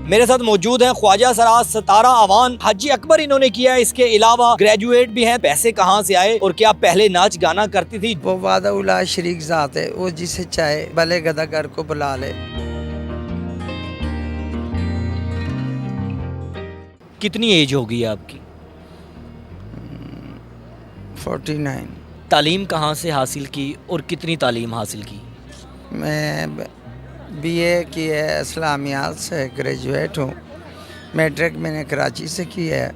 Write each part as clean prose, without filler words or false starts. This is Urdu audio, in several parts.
میرے ساتھ موجود ہیں خواجہ سراج ستارہ اعوان حاجی اکبر، انہوں نے کیا ہے، اس کے علاوہ گریجویٹ بھی ہیں۔ پیسے کہاں سے آئے اور کیا پہلے ناچ گانا کرتی تھی؟ وہ وعدہ لا شریک ذات ہے، وہ جسے چاہے بھلے گداگر کو بلا لے۔ کتنی ایج ہوگی آپ کی؟ 49۔ تعلیم کہاں سے حاصل کی اور کتنی تعلیم حاصل کی؟ میں بی اے کی ہے اسلامیات سے، گریجویٹ ہوں۔ میٹرک میں نے کراچی سے کی ہے،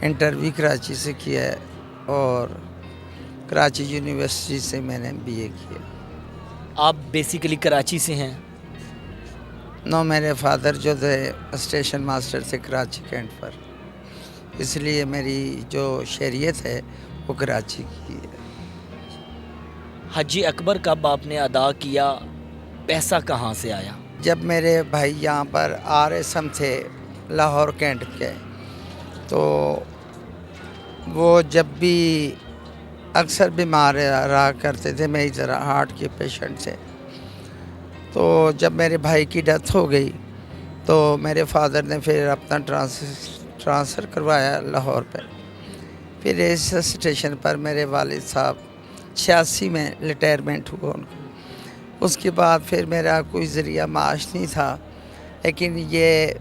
انٹر بھی کراچی سے کیا ہے، اور کراچی یونیورسٹی سے میں نے بی اے کیا۔ آپ بیسیکلی کراچی سے ہیں؟ نو، میرے فادر جو تھے اسٹیشن ماسٹر تھے کراچی کینٹ پر، اس لیے میری جو شہریت ہے وہ کراچی کی ہے۔ حاجی اکبر کب آپ نے ادا کیا؟ پیسہ کہاں سے آیا؟ جب میرے بھائی یہاں پر RSM تھے لاہور کینٹ کے، تو وہ جب بھی اکثر بیمار رہا کرتے تھے، میری طرح ہارٹ کے پیشنٹ تھے، تو جب میرے بھائی کی ڈیتھ ہو گئی تو میرے فادر نے پھر اپنا ٹرانسفر کروایا لاہور پہ۔ پھر اس اسٹیشن پر میرے والد صاحب 86 میں ریٹائرمنٹ ہوا ان کو۔ اس کے بعد پھر میرا کوئی ذریعہ معاش نہیں تھا، لیکن یہ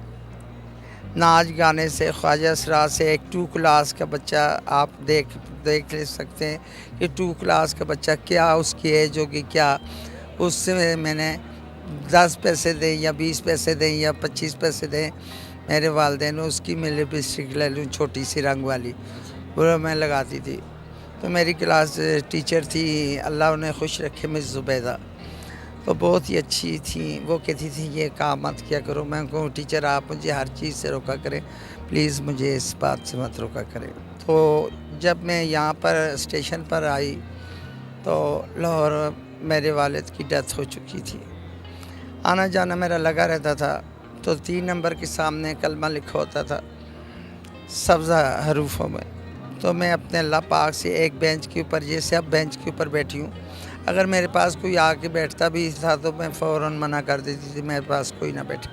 ناچ گانے سے، خواجہ سراج سے، ایک 2 کلاس کا بچہ آپ دیکھ لے سکتے ہیں کہ 2 کلاس کا بچہ کیا اس کی ایج ہوگی، کیا اس سے میں نے 10 پیسے دیں یا 20 پیسے دیں یا 25 پیسے دیں، میرے والدین اس کی میں لپسٹک لے لوں چھوٹی سی رنگ والی، وہ میں لگاتی تھی۔ تو میری کلاس ٹیچر تھی، اللہ انہیں خوش رکھے، مس زبیدہ، تو بہت ہی اچھی تھیں۔ وہ کہتی تھی یہ کام مت کیا کرو۔ میں کہوں ٹیچر آپ مجھے ہر چیز سے روکا کریں، پلیز مجھے اس بات سے مت روکا کریں۔ تو جب میں یہاں پر اسٹیشن پر آئی تو لاہور میرے والد کی ڈیتھ ہو چکی تھی۔ آنا جانا میرا لگا رہتا تھا، تو 3 نمبر کے سامنے کلمہ لکھا ہوتا تھا سبزہ حروفوں میں، تو میں اپنے اللہ پاک سے ایک بینچ کے اوپر، جیسے اب بینچ کے اوپر بیٹھی ہوں، اگر میرے پاس کوئی آ کے بیٹھتا بھی تھا تو میں فوراً منع کر دیتی تھی، میرے پاس کوئی نہ بیٹھے۔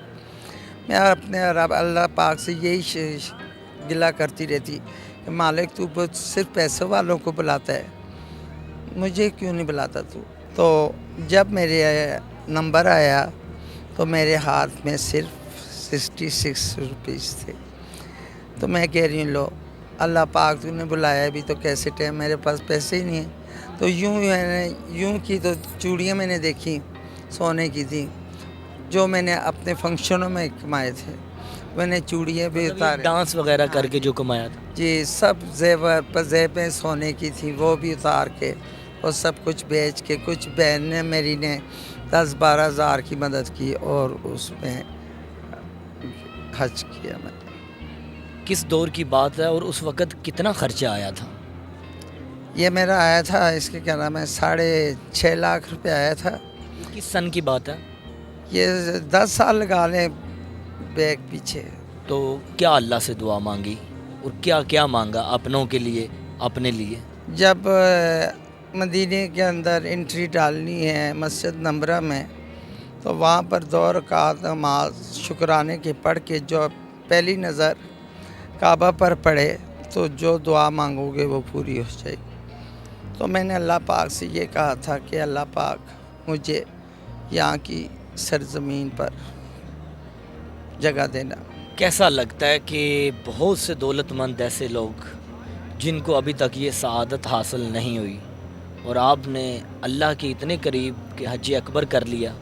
میں اپنے رب اللہ پاک سے یہی گلہ کرتی رہتی کہ مالک تو صرف پیسوں والوں کو بلاتا ہے، مجھے کیوں نہیں بلاتا تو؟ تو جب میرے نمبر آیا تو میرے ہاتھ میں صرف 66 روپیز تھے، تو میں کہہ رہی ہوں لو اللہ پاک تو نے بلایا بھی تو کیسے ٹائم، میرے پاس پیسے ہی نہیں ہیں۔ تو یوں کی تو چوڑیاں میں نے دیکھی سونے کی تھی، جو میں نے اپنے فنکشنوں میں کمائے تھے، میں نے چوڑیاں بھی اتارے، ڈانس وغیرہ کر کے جو کمایا تھا؟ جی، سب زیور پزیبیں سونے کی تھیں، وہ بھی اتار کے اور سب کچھ بیچ کے، کچھ بہن نے میری نے 10-12 ہزار کی مدد کی اور اس میں حج کیا میں۔ کس دور کی بات ہے اور اس وقت کتنا خرچہ آیا تھا؟ یہ میرا آیا تھا، اس کے کیا نام ہے، 6.5 لاکھ روپے آیا تھا۔ کس سن کی بات ہے؟ یہ 10 سال لگا لیں بیک پیچھے۔ تو کیا اللہ سے دعا مانگی اور کیا کیا مانگا اپنوں کے لیے، اپنے لیے؟ جب مدینے کے اندر انٹری ڈالنی ہے مسجد نمبرہ میں، تو وہاں پر 2 رکعت نماز شکرانے کے پڑھ کے جو پہلی نظر کعبہ پر پڑھے تو جو دعا مانگو گے وہ پوری ہو جائے گی۔ تو میں نے اللہ پاک سے یہ کہا تھا کہ اللہ پاک مجھے یہاں کی سرزمین پر جگہ دینا۔ کیسا لگتا ہے کہ بہت سے دولت مند ایسے لوگ جن کو ابھی تک یہ سعادت حاصل نہیں ہوئی، اور آپ نے اللہ کے اتنے قریب کہ حاجی اکبر کر لیا،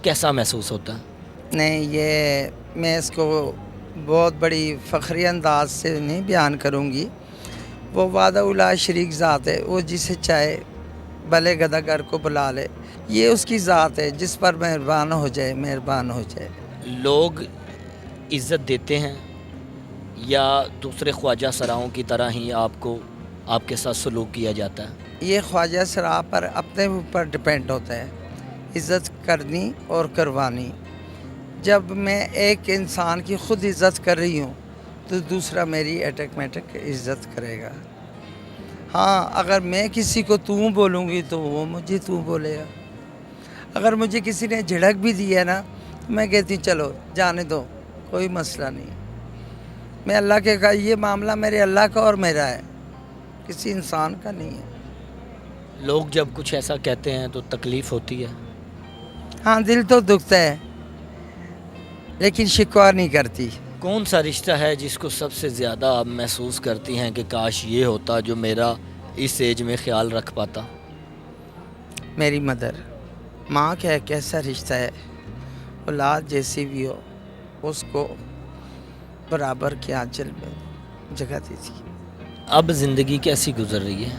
کیسا محسوس ہوتا ہے؟ نہیں، یہ میں اس کو بہت بڑی فخری انداز سے نہیں بیان کروں گی۔ وہ وعدہ لا شریک ذات ہے، وہ جسے چاہے بھلے گداگر کو بلا لے، یہ اس کی ذات ہے، جس پر مہربان ہو جائے مہربان ہو جائے۔ لوگ عزت دیتے ہیں یا دوسرے خواجہ سراؤں کی طرح ہی آپ کے ساتھ سلوک کیا جاتا ہے؟ یہ خواجہ سرا پر اپنے اوپر ڈپینڈ ہوتا ہے، عزت کرنی اور کروانی۔ جب میں ایک انسان کی خود عزت کر رہی ہوں تو دوسرا میری آٹومیٹک عزت کرے گا۔ ہاں، اگر میں کسی کو تو بولوں گی تو وہ مجھے تو بولے گا۔ اگر مجھے کسی نے جھڑک بھی دی ہے نا تو میں کہتی ہوں چلو جانے دو، کوئی مسئلہ نہیں. میں اللہ کے کہا یہ معاملہ میرے اللہ کا اور میرا ہے, کسی انسان کا نہیں ہے. لوگ جب کچھ ایسا کہتے ہیں تو تکلیف ہوتی ہے. ہاں دل تو دکھتا ہے لیکن شکوہ نہیں کرتی. کون سا رشتہ ہے جس کو سب سے زیادہ آپ محسوس کرتی ہیں کہ کاش یہ ہوتا جو میرا اس ایج میں خیال رکھ پاتا؟ میری مدر, ماں کا ایک ایسا رشتہ ہے, اولاد جیسی بھی ہو اس کو برابر کے آنچل میں جگہ دی تھی. اب زندگی کیسی گزر رہی ہے؟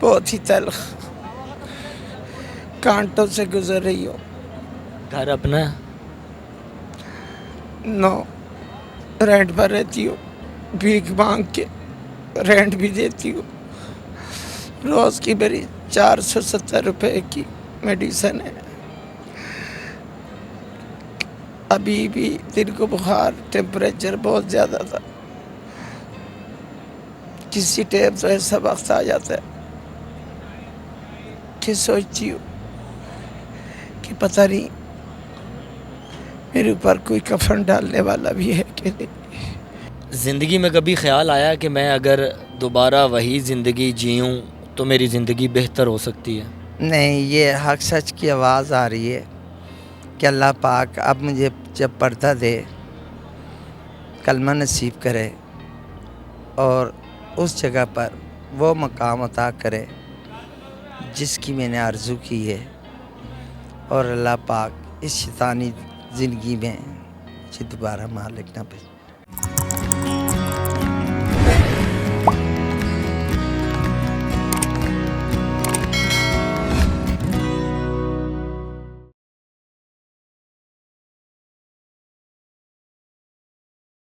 بہت ہی تلخ, کانٹوں سے گزر رہی ہو. گھر اپنا ہے؟ نو, رینٹ پر رہتی ہوں, بھیک مانگ کے رینٹ بھی دیتی ہوں. روز کی میری 470 روپے کی میڈیسن ہے. ابھی بھی دن کو بخار, ٹیمپریچر بہت زیادہ تھا. کسی ٹائم تو ایسا وقت آ جاتا ہے کہ سوچتی ہوں کہ پتہ نہیں میرے اوپر کوئی کفن ڈالنے والا بھی ہے کہ نہیں. زندگی میں کبھی خیال آیا کہ میں اگر دوبارہ وہی زندگی جیوں تو میری زندگی بہتر ہو سکتی ہے؟ نہیں, یہ حق سچ کی آواز آ رہی ہے کہ اللہ پاک اب مجھے جب پردہ دے, کلمہ نصیب کرے اور اس جگہ پر وہ مقام عطا کرے جس کی میں نے آرزو کی ہے, اور اللہ پاک اس شیطانی زندگی میں مجھے دوبارہ مالک نہ بھیجے.